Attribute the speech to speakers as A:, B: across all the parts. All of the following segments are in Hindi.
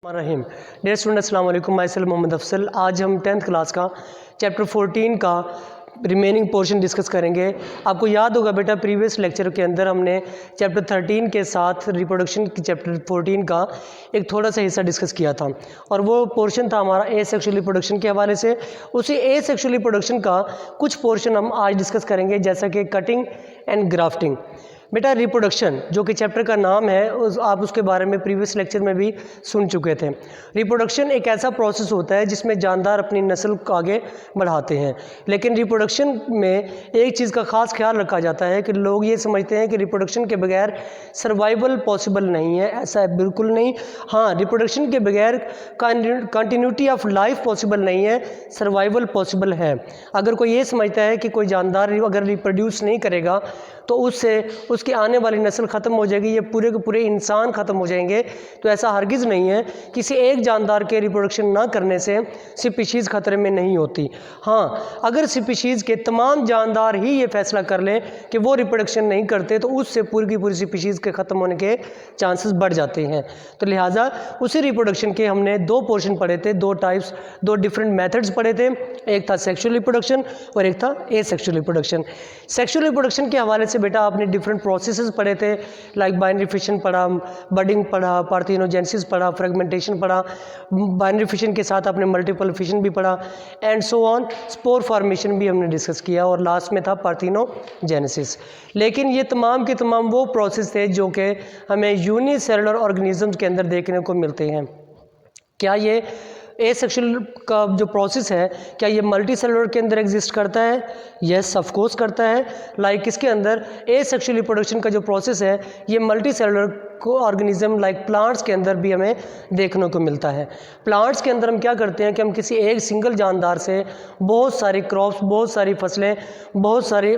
A: रहीम डियर स्टूडेंट अस्सलाम वालेकुम। Myself Mohammed Afsal. आज हम 10th क्लास का चैप्टर 14 का रिमेनिंग पोर्शन डिस्कस करेंगे। आपको याद होगा बेटा, प्रीवियस लेक्चर के अंदर हमने चैप्टर 13 के साथ रिप्रोडक्शन की चैप्टर 14 का एक थोड़ा सा हिस्सा डिस्कस किया था और वो पोर्शन था हमारा ए सेक्सुअल रिप्रोडक्शन के हवाले से। उसी ए सेक्सुअल रिप्रोडक्शन का कुछ पोर्शन हम आज डिस्कस करेंगे, जैसा कि कटिंग एंड ग्राफ्टिंग। बेटा रिप्रोडक्शन जो कि चैप्टर का नाम है, आप उसके बारे में प्रीवियस लेक्चर में भी सुन चुके थे। रिप्रोडक्शन एक ऐसा प्रोसेस होता है जिसमें जानदार अपनी नस्ल को आगे बढ़ाते हैं, लेकिन रिप्रोडक्शन में एक चीज़ का ख़ास ख्याल रखा जाता है कि लोग ये समझते हैं कि रिप्रोडक्शन के बगैर सर्वाइवल पॉसिबल नहीं है। ऐसा है बिल्कुल नहीं। हाँ, रिप्रोडक्शन के बगैर कंटिन्यूटी ऑफ लाइफ पॉसिबल नहीं है, सर्वाइवल पॉसिबल है। अगर कोई ये समझता है कि कोई जानदार अगर रिप्रोड्यूस नहीं करेगा तो उससे उसकी आने वाली नस्ल ख़त्म हो जाएगी, ये पूरे के पूरे इंसान ख़त्म हो जाएंगे, तो ऐसा हरगिज़ नहीं है। किसी एक जानदार के रिप्रोडक्शन ना करने से स्पीशीज़ ख़तरे में नहीं होती। हाँ, अगर स्पीशीज़ के तमाम जानदार ही ये फैसला कर लें कि वो रिप्रोडक्शन नहीं करते तो उससे पूरी की पूरी स्पीशीज़ के ख़त्म होने के चांसेस बढ़ जाते हैं। तो लिहाजा उसी रिप्रोडक्शन के हमने दो पोर्शन पढ़े थे, दो टाइप्स, दो डिफरेंट मेथड्स पढ़े थे। एक था सेक्शुअल रिप्रोडक्शन और एक था एसेक्सुअल रिप्रोडक्शन। सेक्शुअल रिप्रोडक्शन के हवाले से बेटा आपने डिफरेंट प्रोसेसेस पढ़े थे, लाइक बाइनरी फिशन पढ़ा, बडिंग पढ़ा, पार्थिनोजेनेसिस पढ़ा, फ्रेगमेंटेशन पढ़ा। बाइनरी फिशन के साथ आपने मल्टीपल फिशन भी पढ़ा and so on. Spore formation भी हमने डिस्कस किया और लास्ट में था पार्थिनोजेनेसिस। लेकिन ये तमाम के तमाम वो प्रोसेस थे जो कि हमें यूनिसेलुलर ऑर्गेनिजम्स के अंदर देखने को मिलते हैं। क्या ये एसेक्सुअल का जो प्रोसेस है, क्या ये मल्टी सेलुलर के अंदर एग्जिस्ट करता है? यस, ऑफ कोर्स करता है। लाइक इसके अंदर एसेक्सुअल रिप्रोडक्शन का जो प्रोसेस है ये मल्टी सेलुलर को ऑर्गेनिज्म लाइक प्लांट्स के अंदर भी हमें देखने को मिलता है। प्लांट्स के अंदर हम क्या करते हैं कि हम किसी एक सिंगल जानदार से बहुत सारी क्रॉप्स, बहुत सारी फसलें, बहुत सारी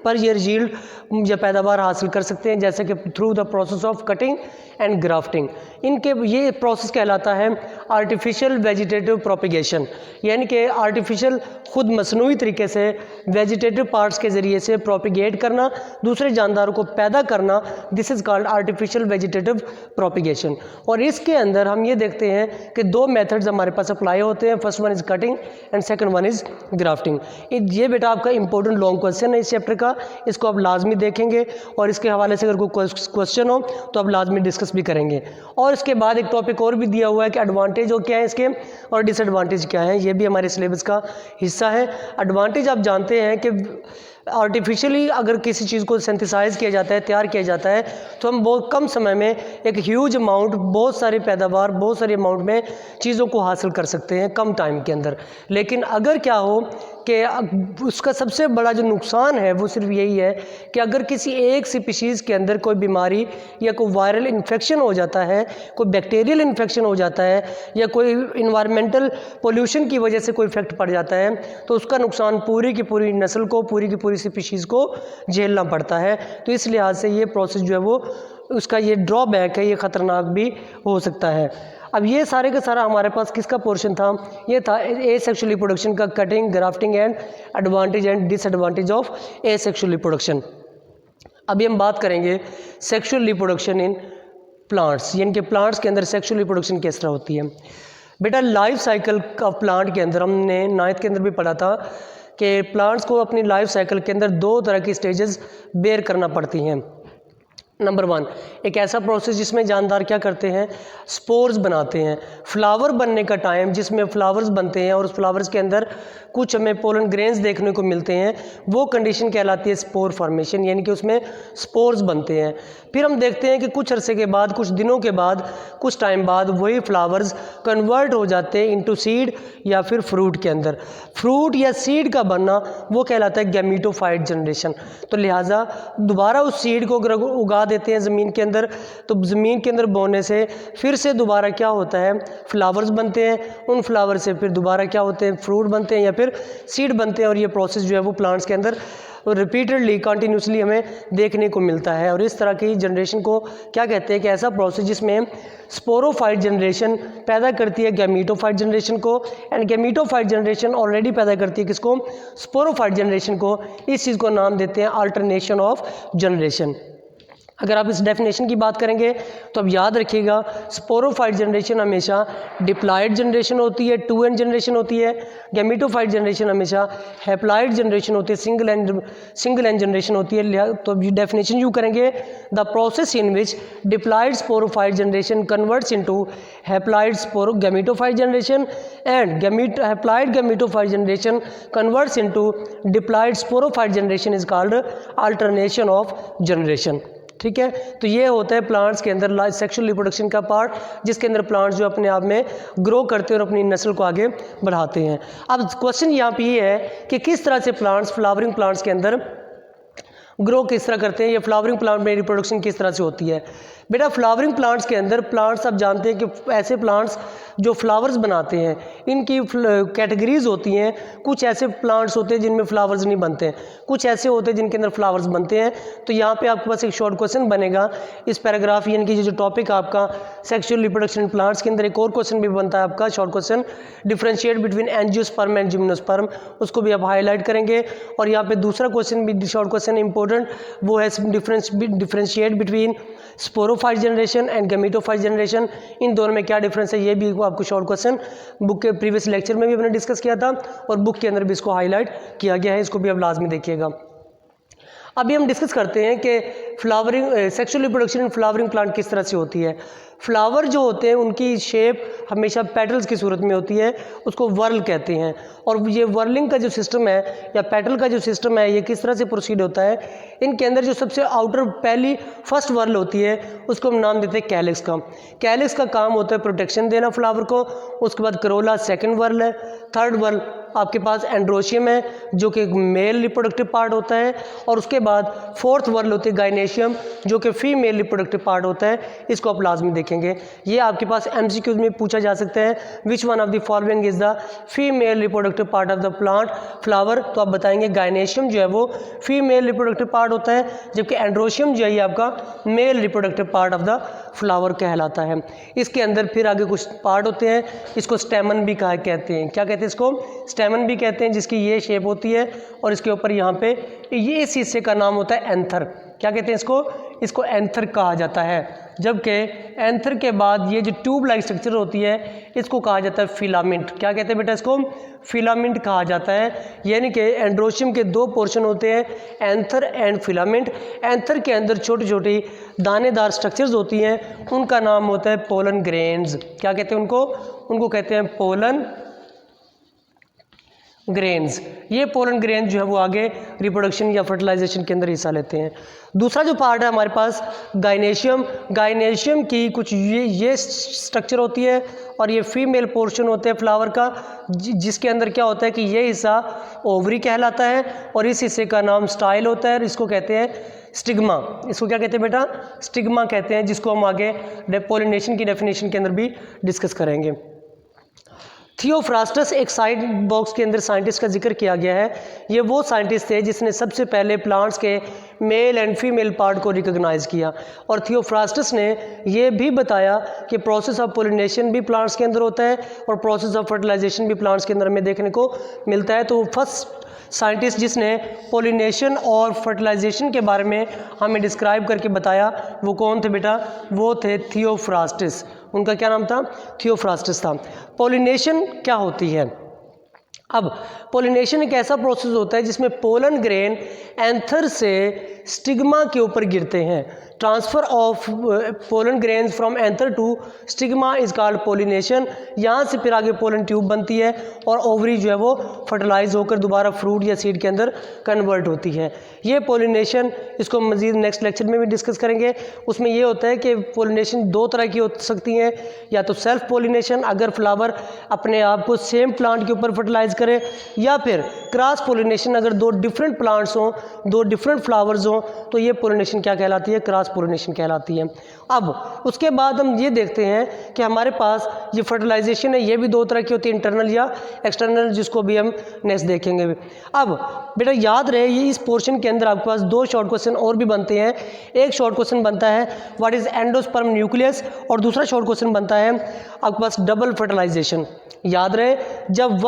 A: पर ईयर यील्ड या पैदावार हासिल कर सकते हैं, जैसे कि through the process of cutting and grafting. इनके ये प्रोसेस कहलाता है आर्टिफिशियल वेजिटेटिव प्रोपिगेशन, यानी कि आर्टिफिशियल खुद मसनूई तरीके से वेजिटेटिव पार्ट्स के ज़रिए से प्रोपिगेट करना, दूसरे जानदारों को पैदा करना। This is called artificial vegetative propagation. और इसके अंदर हम ये देखते हैं कि दो मेथड्स हमारे पास अप्लाई होते हैं। First one is cutting and second one is grafting. ये बेटा आपका इंपॉर्टेंट लॉन्ग क्वेश्चन है इस चैप्टर का, इसको आप लाजमी देखेंगे और इसके हवाले से अगर कोई क्वेश्चन हो तो आप लाजमी डिस्कस भी करेंगे। और इसके बाद एक टॉपिक और भी दिया हुआ है कि एडवांटेज और क्या है इसके और डिसएडवांटेज क्या है, ये भी हमारे सिलेबस का हिस्सा है। एडवांटेज आप जानते हैं कि आर्टिफिशियली अगर किसी चीज़ को सिंथेसाइज किया जाता है, तैयार किया जाता है, तो हम बहुत कम समय में एक ह्यूज अमाउंट, बहुत सारी पैदावार, बहुत सारी अमाउंट में चीज़ों को हासिल कर सकते हैं कम टाइम के अंदर। लेकिन अगर क्या हो कि उसका सबसे बड़ा जो नुकसान है वो सिर्फ यही है कि अगर किसी एक स्पीशीज़ के अंदर कोई बीमारी या कोई वायरल इन्फेक्शन हो जाता है, कोई बैक्टीरियल इन्फेक्शन हो जाता है या कोई इन्वायरमेंटल पोल्यूशन की वजह से कोई इफेक्ट पड़ जाता है, तो उसका नुकसान पूरी की पूरी नस्ल को, पूरी की पूरी स्पीशीज़ को झेलना पड़ता है। तो इस लिहाज से ये प्रोसेस जो है वो उसका ये ड्रॉबैक है, ये ख़तरनाक भी हो सकता है। अब ये सारे का सारा हमारे पास किसका पोर्शन था? ये था एसेक्सुअल रिप्रोडक्शन का, cutting, grafting and advantage and disadvantage of asexual reproduction. अभी हम बात करेंगे सेक्सुअल रिप्रोडक्शन इन प्लांट्स, यानी कि प्लांट्स के अंदर सेक्सुअल रिप्रोडक्शन किस तरह होती है। बेटा लाइफ साइकिल का प्लांट के अंदर हमने 9th के अंदर भी पढ़ा था कि प्लांट्स को अपनी लाइफ साइकिल के अंदर दो तरह की स्टेजेस बेयर करना पड़ती हैं। नंबर 1, एक ऐसा प्रोसेस जिसमें जानदार क्या करते हैं, स्पोर्स बनाते हैं। फ्लावर बनने का टाइम जिसमें फ्लावर्स बनते हैं और उस फ्लावर्स के अंदर कुछ हमें पोलन ग्रेन्स देखने को मिलते हैं, वो कंडीशन कहलाती है स्पोर फॉर्मेशन, यानी कि उसमें स्पोर्स बनते हैं। फिर हम देखते हैं कि कुछ अरसे के बाद, कुछ दिनों के बाद, कुछ टाइम बाद वही फ्लावर्स कन्वर्ट हो जाते हैं इनटू सीड या फिर फ्रूट के अंदर। फ्रूट या सीड का बनना वो कहलाता है गैमीटोफाइट जनरेशन। तो लिहाजा दोबारा उस सीड को अगर उगा देते हैं ज़मीन के अंदर, तो ज़मीन के अंदर बोने से फिर से दोबारा क्या होता है, फ्लावर्स बनते हैं। उन फ्लावर से फिर दोबारा क्या होते हैं, फ्रूट बनते हैं या फिर सीड बनते हैं। और ये प्रोसेस जो है वो प्लांट्स के अंदर रिपीटेडली, कंटिन्यूसली हमें देखने को मिलता है। और इस तरह की जनरेशन को क्या कहते हैं कि ऐसा प्रोसेस जिसमें स्पोरोफाइट जनरेशन पैदा करती है गैमीटोफाइट जनरेशन को, एंड गैमीटोफाइट जनरेशन ऑलरेडी पैदा करती है किसको, स्पोरोफाइट जनरेशन को। इस चीज़ को नाम देते हैं अल्टरनेशन ऑफ जनरेशन। अगर आप इस डेफिनेशन की बात करेंगे तो अब याद रखिएगा, स्पोरोफाइट जनरेशन हमेशा डिप्लॉइड जनरेशन होती है, 2n जनरेशन होती है। गैमेटोफाइट जनरेशन हमेशा हैप्लॉइड जनरेशन होती है, सिंगल एन जनरेशन होती है। तो अब डेफिनेशन यूँ करेंगे, the process in which diploid sporophyte generation converts into haploid gametophyte generation and haploid gametophyte generation converts into diploid sporophyte generation is called alternation of generation. ठीक है, तो ये होता है प्लांट्स के अंदर सेक्सुअल रिप्रोडक्शन का पार्ट, जिसके अंदर प्लांट्स जो अपने आप में ग्रो करते हैं और अपनी नस्ल को आगे बढ़ाते हैं। अब क्वेश्चन यहाँ पे ये है कि किस तरह से प्लांट्स, फ्लावरिंग प्लांट्स के अंदर ग्रो किस तरह करते हैं, या फ्लावरिंग प्लांट में रिप्रोडक्शन किस तरह से होती है। बेटा फ्लावरिंग प्लांट्स के अंदर प्लांट्स आप जानते हैं कि ऐसे प्लांट्स जो फ्लावर्स बनाते हैं, इनकी कैटेगरीज होती हैं। कुछ ऐसे प्लांट्स होते हैं जिनमें फ्लावर्स नहीं बनते हैं, कुछ ऐसे होते हैं जिनके अंदर फ्लावर्स बनते हैं। तो यहाँ पे आपके पास एक शॉर्ट क्वेश्चन बनेगा इस पैराग्राफ, यानी कि जो टॉपिक आपका सेक्सुअल रिप्रोडक्शन प्लांट्स के अंदर, एक और क्वेश्चन भी बनता है आपका short question, differentiate between angiosperm and gymnosperm, उसको भी आप हाईलाइट करेंगे। और यहाँ पे दूसरा क्वेश्चन भी शॉर्ट क्वेश्चन इंपॉर्टेंट, वो है differentiate between sporophyte generation and gametophyte generation, इन दोनों में क्या डिफरेंस है, ये भी आपको शॉर्ट क्वेश्चन बुक के प्रीवियस लेक्चर में भी हमने डिस्कस किया था और बुक के अंदर भी इसको हाईलाइट किया गया है, इसको भी आप लाजमी देखिएगा। अभी हम डिस्कस करते हैं कि flowering sexual reproduction in flowering plant किस तरह से होती है। फ्लावर जो होते हैं उनकी शेप हमेशा पेटल्स की सूरत में होती है, उसको वर्ल कहते हैं। और ये वर्लिंग का जो सिस्टम है या पेटल का जो सिस्टम है, ये किस तरह से प्रोसीड होता है, इनके अंदर जो सबसे आउटर पहली फर्स्ट वर्ल होती है उसको हम नाम देते हैं कैलिक्स का। कैलिक्स का काम होता है प्रोटेक्शन देना फ्लावर को। उसके बाद करोला सेकेंड वर्ल है। थर्ड वर्ल आपके पास एंड्रोशियम है जो कि मेल रिप्रोडक्टिव पार्ट होता है। और उसके बाद फोर्थ वर्ल होती है गाइनेशियम जो कि फीमेल रिप्रोडक्टिव पार्ट होता है। इसको आप लाजमी देखेंगे, ये आपके पास एमसीक्यूज में पूछा जा सकता है, which one of the following is the female reproductive part of the plant flower. तो आप बताएंगे गाइनेशियम जो है वो फीमेल रिप्रोडक्टिव पार्ट होता है, जबकि एंड्रोशियम जो है ये आपका male reproductive part of the flower कहलाता है। इसके अंदर फिर आगे कुछ पार्ट होते हैं, इसको स्टेमन भी कहा कहते हैं। क्या कहते हैं इसको? स्टेमन भी कहते हैं, जिसकी ये शेप होती है और इसके ऊपर यहाँ पे ये इस हिस्से का नाम होता है एंथर। क्या कहते हैं इसको? इसको एंथर कहा जाता है। जबकि एंथर के बाद ये जो ट्यूब लाइक स्ट्रक्चर होती है इसको कहा जाता है फिलामेंट। क्या कहते हैं बेटा इसको? फिलामेंट कहा जाता है। यानी कि एंड्रोशियम के दो पोर्शन होते हैं, एंथर एंड फिलामेंट। एंथर के अंदर छोटी छोटी दानेदार स्ट्रक्चर्स होती हैं, उनका नाम होता है पोलन ग्रेन्स। क्या कहते हैं उनको? उनको कहते हैं पोलन ग्रेन्स। ये पोलन ग्रेन जो है वो आगे रिप्रोडक्शन या फर्टिलाइजेशन के अंदर हिस्सा लेते हैं। दूसरा जो पार्ट है हमारे पास गाइनेशियम। गाइनेशियम की कुछ ये स्ट्रक्चर होती है और ये फीमेल पोर्शन होते हैं फ्लावर का, जिसके अंदर क्या होता है कि ये हिस्सा ओवरी कहलाता है और इस हिस्से का नाम स्टाइल होता है और इसको कहते हैं स्टिग्मा। इसको क्या कहते हैं बेटा? स्टिग्मा कहते हैं, जिसको हम आगे पोलिनेशन की डेफिनेशन के अंदर भी डिस्कस करेंगे। थियोफ्रास्टस एक साइड बॉक्स के अंदर साइंटिस्ट का जिक्र किया गया है। ये वो साइंटिस्ट थे जिसने सबसे पहले प्लांट्स के मेल एंड फीमेल पार्ट को रिकॉग्नाइज किया। और थियोफ्रास्टस ने ये भी बताया कि प्रोसेस ऑफ पोलिनेशन भी प्लांट्स के अंदर होता है और प्रोसेस ऑफ फर्टिलाइजेशन भी प्लांट्स के अंदर हमें देखने को मिलता है। तो फर्स्ट साइंटिस्ट जिसने पोलिनेशन और फर्टिलाइजेशन के बारे में हमें डिस्क्राइब करके बताया वो कौन थे बेटा? वो थे थियोफ्रास्टस। उनका क्या नाम था? थियोफ्रास्टस था। पोलिनेशन क्या होती है? अब पोलिनेशन एक ऐसा प्रोसेस होता है जिसमें पोलन ग्रेन एंथर से स्टिग्मा के ऊपर गिरते हैं। Transfer of pollen grains from anther to stigma is called pollination. यहाँ से फिर आगे पोलन ट्यूब बनती है और ओवरी जो है वो फर्टिलाइज होकर दोबारा फ्रूट या सीड के अंदर कन्वर्ट होती है। ये पोलिनेशन, इसको मज़ीद नेक्स्ट लेक्चर में भी डिस्कस करेंगे। उसमें ये होता है कि पोलिनेशन दो तरह की हो सकती हैं, या तो सेल्फ पोलिनेशन अगर फ्लावर अपने आप को सेम प्लांट के ऊपर फर्टिलाइज करे, या फिर क्रॉस पोलिनेशन अगर दो डिफरेंट प्लांट्स हों, दो डिफरेंट फ्लावर्स हों, तो ये पोलिनेशन क्या कहलाती है? क्रॉस पोलिनेशन कहलाती है। अब उसके बाद हम ये देखते हैं कि हमारे पास ये फर्टिलाइजेशन है, ये भी दो तरह की होती है, इंटरनल या एक्सटर्नल, जिसको भी हम नेक्स्ट देखेंगे। अब बेटा याद रहे ये इस पोर्शन के अंदर आपके पास दो शॉर्ट क्वेश्चन और भी बनते हैं। एक शॉर्ट क्वेश्चन बनता है व्हाट इज एंडोस्पर्म न्यूक्लियस, और दूसरा शॉर्ट क्वेश्चन बनता है आपके पास डबल फर्टिलाइजेशन। याद रहे जब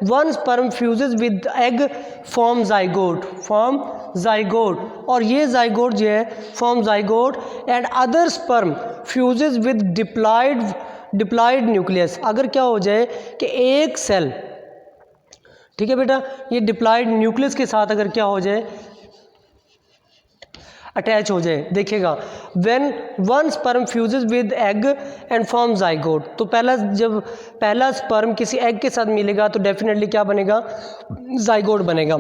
A: one sperm fuses with egg form zygote zygote, और ये जाइगोट जो है form zygote and other sperm fuses with diploid nucleus. अगर क्या हो जाए कि एक सेल, ठीक है बेटा, ये डिप्लॉयड न्यूक्लियस के साथ अगर क्या हो जाए, अटैच हो जाए, देखिएगा when one sperm fuses with egg and form zygote, तो जब पहला स्पर्म किसी एग के साथ मिलेगा तो डेफिनेटली क्या बनेगा, जाइगोट बनेगा।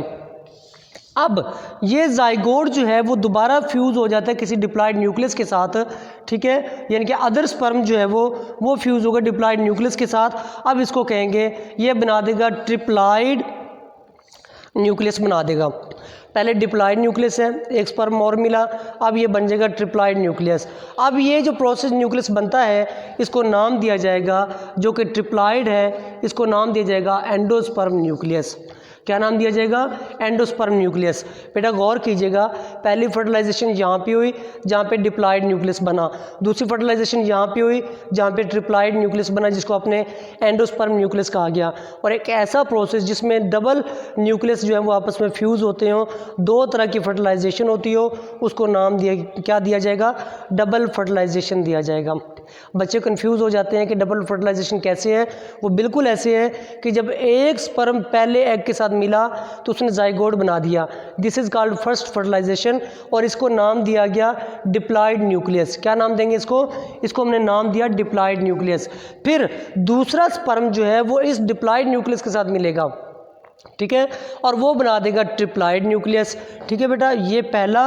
A: अब ये जाइगोट जो है वो दोबारा फ्यूज़ हो जाता है किसी डिप्लॉयड न्यूक्लियस के साथ, ठीक है, यानी कि अदर स्पर्म जो है वो फ्यूज़ होगा डिप्लॉयड न्यूक्लियस के साथ। अब इसको कहेंगे, ये बना देगा ट्रिप्लॉयड न्यूक्लियस बना देगा। पहले डिप्लॉयड न्यूक्लियस है, एक स्पर्म और मिला, अब ये बन जाएगा ट्रिप्लॉयड न्यूक्लियस। अब ये जो प्रोसेस न्यूक्लियस बनता है इसको नाम दिया जाएगा, जो कि ट्रिप्लॉयड है, इसको नाम दिया जाएगा एंडोस्पर्म न्यूक्लियस। क्या नाम दिया जाएगा, एंडोस्पर्म न्यूक्लियस। बेटा गौर कीजिएगा, पहली फर्टिलाइजेशन यहाँ पे हुई जहाँ पे डिप्लॉयड न्यूक्लियस बना, दूसरी फर्टिलाइजेशन यहाँ पे हुई जहाँ पे ट्रिप्लॉयड न्यूक्लियस बना, जिसको अपने एंडोस्पर्म न्यूक्लियस कहा गया। और एक ऐसा प्रोसेस जिसमें डबल न्यूक्लियस जो है वो आपस में फ्यूज़ होते हो, दो तरह की फर्टिलाइजेशन होती हो, उसको नाम क्या दिया जाएगा, डबल फर्टिलाइजेशन दिया जाएगा। बच्चे कंफ्यूज हो जाते हैं कि डबल फर्टिलाइजेशन कैसे है, वो बिल्कुल ऐसे है कि जब एक स्पर्म पहले एग के साथ मिला तो उसने जाइगोट बना दिया, this is called first fertilisation, और इसको नाम दिया गया डिप्लॉयड न्यूक्लियस। क्या नाम देंगे इसको हमने नाम दिया डिप्लॉयड न्यूक्लियस। फिर दूसरा स्पर्म जो है वो इस डिप्लॉयड न्यूक्लियस के साथ मिलेगा, ठीक है, और वो बना देगा ट्रिप्लॉयड न्यूक्लियस। ठीक है बेटा, ये पहला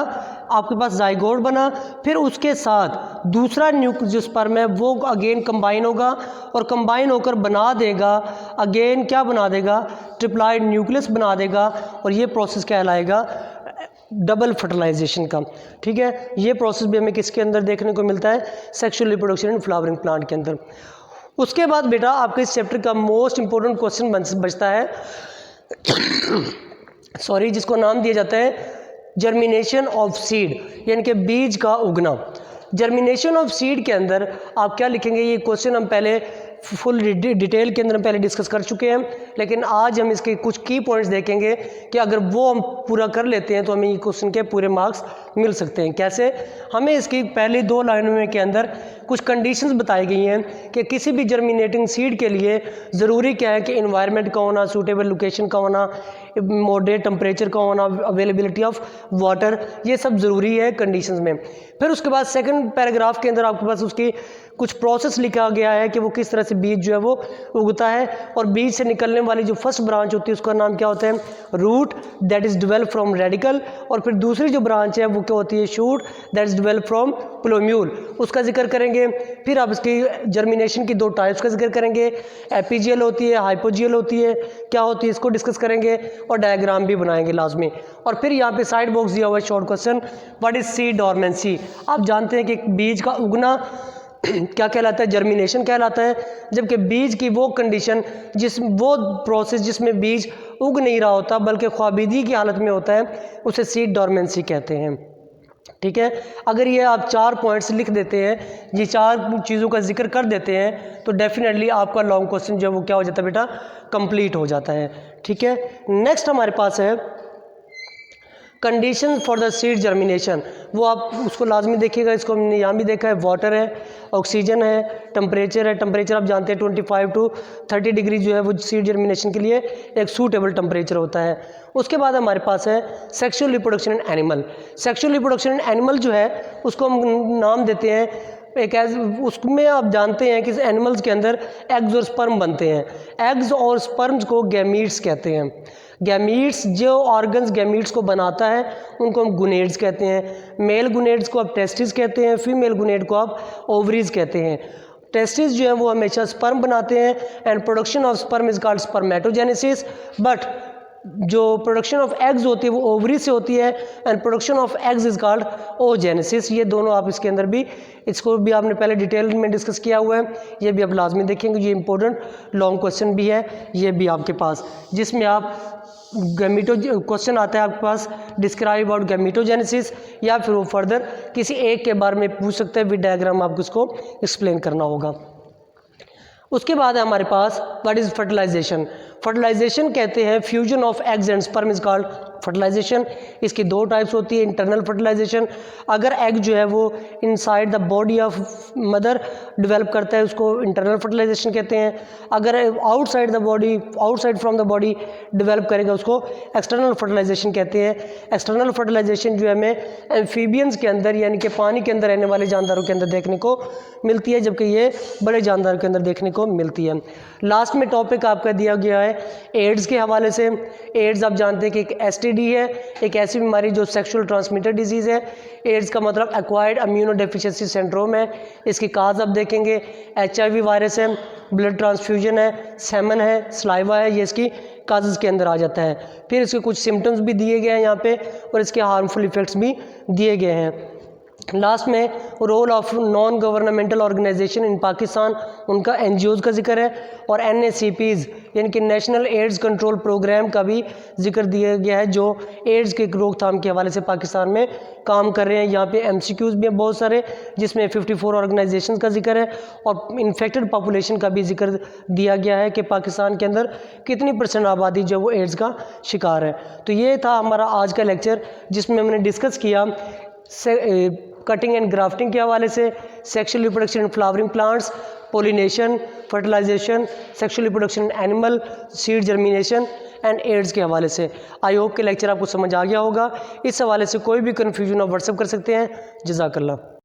A: आपके पास जाइगोट बना, फिर उसके साथ दूसरा जो स्पर्म है वो अगेन कंबाइन होगा और कंबाइन होकर बना देगा, अगेन क्या बना देगा, ट्रिप्लॉयड न्यूक्लियस बना देगा, और ये प्रोसेस कहलाएगा डबल फर्टिलाइजेशन का। ठीक है, ये प्रोसेस भी हमें किसके अंदर देखने को मिलता है, sexual reproduction in flowering plant के अंदर। उसके बाद बेटा आपके इस चैप्टर का मोस्ट इंपॉर्टेंट क्वेश्चन बचता है सॉरी, जिसको नाम दिया जाता है जर्मिनेशन ऑफ सीड, यानी कि बीज का उगना। जर्मिनेशन ऑफ सीड के अंदर आप क्या लिखेंगे, ये क्वेश्चन हम पहले फुल डिटेल के अंदर पहले डिस्कस कर चुके हैं, लेकिन आज हम इसके कुछ की पॉइंट्स देखेंगे कि अगर वो हम पूरा कर लेते हैं तो हमें ये क्वेश्चन के पूरे मार्क्स मिल सकते हैं। कैसे, हमें इसकी पहली 2 लाइनों में के अंदर कुछ कंडीशंस बताई गई हैं कि किसी भी जर्मिनेटिंग सीड के लिए ज़रूरी क्या है कि इन्वायरमेंट का होना, सूटेबल लोकेशन का होना, मॉडरेट टेम्परेचर का होना, अवेलेबिलिटी ऑफ वाटर, ये सब ज़रूरी है कंडीशंस में। फिर उसके बाद सेकंड पैराग्राफ के अंदर आपके पास उसकी कुछ प्रोसेस लिखा गया है कि वो किस तरह से बीज जो है वो उगता है, और बीज से निकलने वाली जो फर्स्ट ब्रांच होती है उसका नाम क्या होता है, root, that is develop from radicle, और फिर दूसरी जो ब्रांच है वो क्या होती है, shoot, that is develop from plumule, उसका जिक्र करेंगे। फिर आप इसकी जर्मिनेशन की 2 टाइप्स का जिक्र करेंगे, एपीजियल होती है, हाइपोजियल होती है, क्या होती है इसको डिस्कस करेंगे, और डायग्राम भी बनाएंगे लाजमी। और फिर यहाँ पे साइड बॉक्स दिया हुआ है short question, what is seed dormancy. आप जानते हैं कि बीज का उगना क्या कहलाता है, जर्मिनेशन कहलाता है, जबकि बीज की वो कंडीशन वो प्रोसेस जिसमें बीज उग नहीं रहा होता बल्कि ख्वाबीदी की हालत में होता है, उसे सीड डोरमेंसी कहते हैं। ठीक है, अगर ये आप 4 पॉइंट्स लिख देते हैं, ये 4 चीज़ों का जिक्र कर देते हैं, तो डेफिनेटली आपका लॉन्ग क्वेश्चन जो है वो क्या हो जाता है बेटा, कंप्लीट हो जाता है। ठीक है, नेक्स्ट हमारे पास है condition for the seed germination, वो आप उसको लाजमी देखिएगा, इसको हमने यहाँ भी देखा है, वाटर है, ऑक्सीजन है, टेम्परेचर है। टेम्परेचर आप जानते हैं 25 to 30 डिग्री जो है वो सीड जर्मिनेशन के लिए एक सूटेबल टेम्परेचर होता है। उसके बाद हमारे पास है sexual reproduction in animal. Sexual reproduction in animal जो है उसको हम नाम देते हैं एक उसमें आप जानते हैं कि एनिमल्स के अंदर एग्स और स्पर्म बनते हैं, एग्स और स्पर्म्स को गैमीट्स कहते हैं। गैमीट्स जो ऑर्गन्स गैमीट्स को बनाता है उनको हम गुनेड्स कहते हैं। मेल गुनेड्स को आप टेस्टिस कहते हैं, फीमेल गुनेड को आप ओवरीज कहते हैं। टेस्टिस जो है वो हमेशा स्पर्म बनाते हैं and production of sperm is called spermatogenesis, but जो प्रोडक्शन ऑफ एग्स होती है वो ओवरी से होती है and production of eggs is called oogenesis. ये दोनों आप इसके अंदर भी, इसको भी आपने पहले डिटेल में डिस्कस किया हुआ है, ये भी आप लाजमी देखेंगे। ये इंपॉर्टेंट लॉन्ग क्वेश्चन भी है ये भी आपके पास, जिसमें आप गैमीटो क्वेश्चन आता है आपके पास, डिस्क्राइब अबाउट गैमीटोजेनेसिस, या फिर वो फर्दर किसी एक के बारे में पूछ सकते हैं, विद डायग्राम आपको उसको एक्सप्लेन करना होगा। उसके बाद है हमारे पास व्हाट इज़ फर्टिलाइजेशन। फर्टिलाइजेशन कहते हैं fusion of eggs and sperm is called fertilisation, इसकी दो टाइप्स होती है। इंटरनल फर्टिलाइजेशन, अगर एग जो है वो inside the body of mother develop करता है उसको इंटरनल फर्टिलाइजेशन कहते हैं। अगर outside the body, outside from the body develop करेगा उसको एक्सटर्नल फर्टिलाइजेशन कहते हैं। एक्सटर्नल फर्टिलाइजेशन जो है हमें एम्फीबियंस के अंदर यानी कि पानी के अंदर रहने वाले जानदारों के अंदर देखने को मिलती है, जबकि ये बड़े जानदारों के अंदर देखने को मिलती है। लास्ट में टॉपिक आपका दिया गया है एड्स के हवाले से। एड्स आप जानते हैं कि एक एसटीडी है, एक ऐसी बीमारी जो सेक्सुअल ट्रांसमिटेड डिजीज़ है। एड्स का मतलब एक्वायर्ड इम्यूनो डेफिशिएंसी सिंड्रोम है। इसकी काज आप देखेंगे HIV वायरस है, ब्लड ट्रांसफ्यूजन है, सेमन है, सलाइवा है, ये इसकी काजेज़ के अंदर आ जाता है। फिर इसके कुछ सिम्टम्स भी दिए गए हैं यहाँ पे और इसके हार्मफुल इफ़ेक्ट्स भी दिए गए हैं। लास्ट में role of non governmental organization in Pakistan, उनका NGOs का जिक्र है और NACPs यानी कि नेशनल एड्स कंट्रोल प्रोग्राम का भी जिक्र दिया गया है जो एड्स के रोकथाम के हवाले से पाकिस्तान में काम कर रहे हैं। यहाँ पे MCQs भी हैं बहुत सारे जिसमें 54 ऑर्गेनाइजेशन का जिक्र है और इन्फेक्टेड पॉपुलेशन का भी जिक्र दिया गया है कि पाकिस्तान के अंदर कितनी % आबादी जो वो एड्स का शिकार है। तो ये था हमारा आज का लेक्चर जिसमें हमने डिस्कस किया कटिंग एंड ग्राफ्टिंग के हवाले से, sexual reproduction in flowering plants, pollination, fertilisation, sexual reproduction in animal, seed germination and AIDS के हवाले से। आई होप कि लेक्चर आपको समझ आ गया होगा। इस हवाले से कोई भी कन्फ्यूजन आप व्हाट्सअप कर सकते हैं। जज़ाकल्लाह।